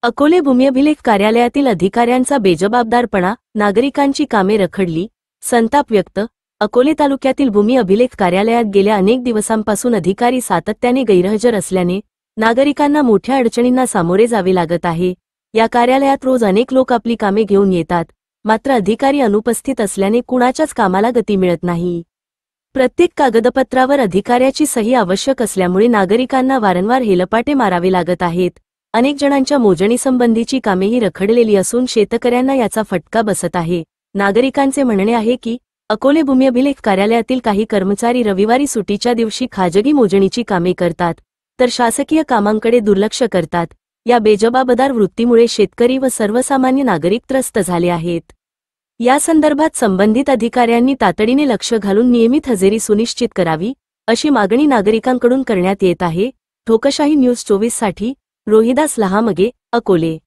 अकोले भूमिअभिलेख कार्यालयातील अधिकाऱ्यांचा बेजबाबदारपणा, नागरिकांची कामे रखडली, संताप व्यक्त. अकोले तालुक्यातील भूमी अभिलेख कार्यालयात गेल्या अनेक दिवसांपासून अधिकारी सातत्याने गैरहजर असल्याने नागरिकांना मोठ्या अडचणींना सामोरे जावे लागत आहे. या कार्यालयात रोज अनेक लोक आपली कामे घेऊन येतात, मात्र अधिकारी अनुपस्थित असल्याने कुणाच्याच कामाला गती मिळत नाही. प्रत्येक कागदपत्रावर अधिकाऱ्याची सही आवश्यक असल्यामुळे नागरिकांना वारंवार हेलपाटे मारावे लागत आहेत. अनेक जणांच्या मोजणीसंबंधीची कामेही रखडलेली असून शेतकऱ्यांना याचा फटका बसत आहे. नागरिकांचे म्हणणे आहे की अकोले भूमिअभिलेख कार्यालयातील काही कर्मचारी रविवारी सुटीच्या दिवशी खाजगी मोजणीची कामे करतात, तर शासकीय कामांकडे दुर्लक्ष करतात. या बेजबाबदार वृत्तीमुळे शेतकरी व सर्वसामान्य नागरिक त्रस्त झाले आहेत. या संदर्भात संबंधित अधिकाऱ्यांनी तातडीने लक्ष घालून नियमित हजेरी सुनिश्चित करावी, अशी मागणी नागरिकांकडून करण्यात येत आहे. ठोकशाही न्यूज 24 साठी रोहिदास लहामगे, अकोले.